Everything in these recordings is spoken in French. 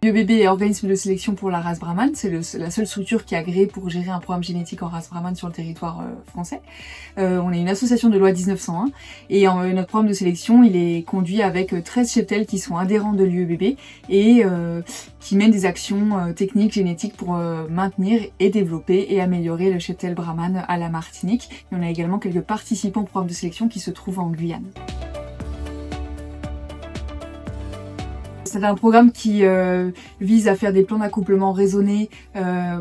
UEBB est organisme de sélection pour la race Brahman. C'est la seule structure qui est agréée pour gérer un programme génétique en race Brahman sur le territoire français. On est une association de loi 1901 et notre programme de sélection, il est conduit avec 13 cheptels qui sont adhérents de l'UEBB et qui mènent des actions techniques, génétiques pour maintenir et développer et améliorer le cheptel Brahman à la Martinique. Et on a également quelques participants au programme de sélection qui se trouvent en Guyane. C'est un programme qui vise à faire des plans d'accouplement raisonnés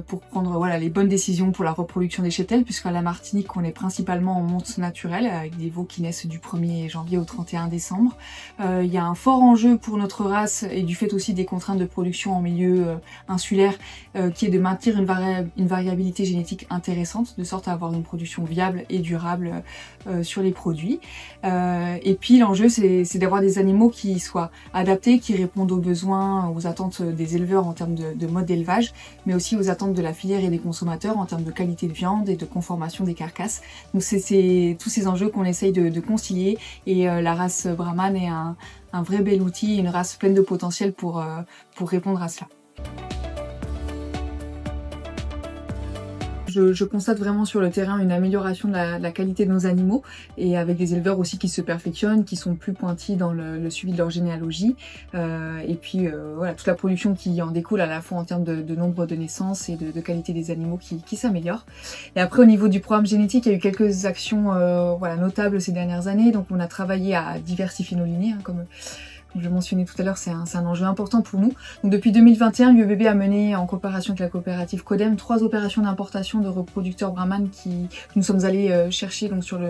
pour prendre les bonnes décisions pour la reproduction des cheptels, puisqu'à la Martinique on est principalement en monte naturelle avec des veaux qui naissent du 1er janvier au 31 décembre. Il y a un fort enjeu pour notre race et du fait aussi des contraintes de production en milieu insulaire qui est de maintenir une variabilité génétique intéressante de sorte à avoir une production viable et durable sur les produits. Et puis l'enjeu c'est d'avoir des animaux qui soient adaptés, qui répondent aux besoins, aux attentes des éleveurs en termes de mode d'élevage, mais aussi aux attentes de la filière et des consommateurs en termes de qualité de viande et de conformation des carcasses. Donc c'est tous ces enjeux qu'on essaye de concilier et la race Brahman est un vrai bel outil, une race pleine de potentiel pour répondre à cela. Je constate vraiment sur le terrain une amélioration de la qualité de nos animaux et avec des éleveurs aussi qui se perfectionnent, qui sont plus pointis dans le suivi de leur généalogie et puis toute la production qui en découle à la fois en termes de nombre de naissances et de qualité des animaux qui s'améliore. Et après au niveau du programme génétique, il y a eu quelques actions notables ces dernières années. Donc on a travaillé à diversifier nos lignées, comme je le mentionnais tout à l'heure, c'est un enjeu important pour nous. Donc depuis 2021, l'UEBB a mené en coopération avec la coopérative CODEM 3 opérations d'importation de reproducteurs Brahman que nous sommes allés chercher donc sur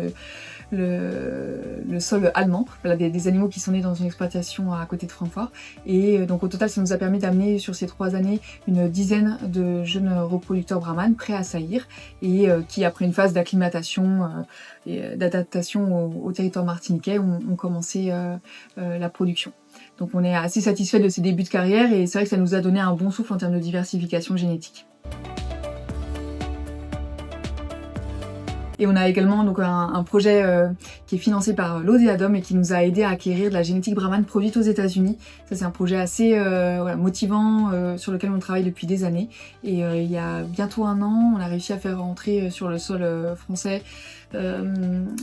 le sol allemand, des animaux qui sont nés dans une exploitation à côté de Francfort. Et donc au total, ça nous a permis d'amener sur ces 3 années une dizaine de jeunes reproducteurs Brahman prêts à saillir et qui, après une phase d'acclimatation et d'adaptation au territoire martiniquais, ont commencé la production. Donc on est assez satisfait de ces débuts de carrière et c'est vrai que ça nous a donné un bon souffle en termes de diversification génétique. Et on a également donc un projet qui est financé par l'Odéadom et qui nous a aidé à acquérir de la génétique Brahman produite aux États-Unis. Ça c'est un projet assez motivant sur lequel on travaille depuis des années. Et il y a bientôt un an, on a réussi à faire rentrer sur le sol français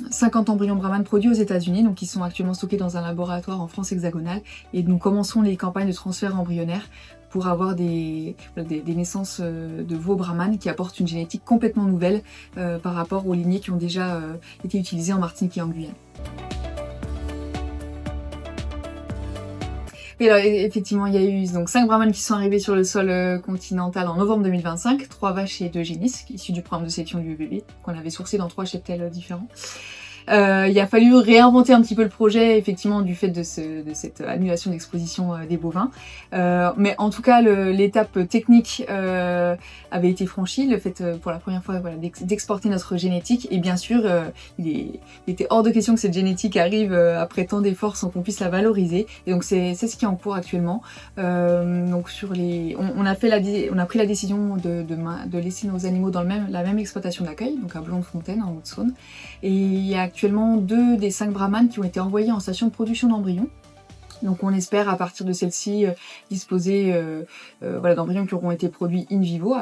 50 embryons Brahman produits aux États-Unis, donc qui sont actuellement stockés dans un laboratoire en France hexagonale. Et nous commençons les campagnes de transfert embryonnaire pour avoir des naissances de veaux Brahman qui apportent une génétique complètement nouvelle par rapport aux lignées qui ont déjà été utilisées en Martinique et en Guyane. Et alors, effectivement, il y a eu donc 5 Brahman qui sont arrivés sur le sol continental en novembre 2025, 3 vaches et 2 génisses issus du programme de sélection du UEBB qu'on avait sourcé dans 3 cheptels différents. Il a fallu réinventer un petit peu le projet, effectivement, du fait de cette annulation d'exposition des bovins. Mais en tout cas, l'étape technique avait été franchie, le fait pour la première fois d'exporter notre génétique. Et bien sûr, il était hors de question que cette génétique arrive après tant d'efforts sans qu'on puisse la valoriser. Et donc c'est ce qui est en cours actuellement. Donc on a pris la décision de laisser nos animaux dans la même exploitation d'accueil, donc à Blonde-Fontaine en Haute-Saône. Et il y a actuellement 2 des 5 Brahman qui ont été envoyés en station de production d'embryons. Donc on espère à partir de celle-ci disposer d'embryons qui auront été produits in vivo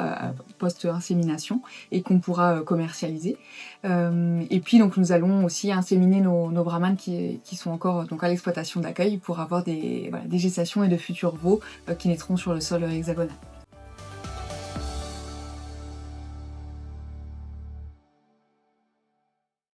post-insémination et qu'on pourra commercialiser. Et puis donc nous allons aussi inséminer nos Brahman qui sont encore donc à l'exploitation d'accueil pour avoir des gestations et de futurs veaux qui naîtront sur le sol hexagonal.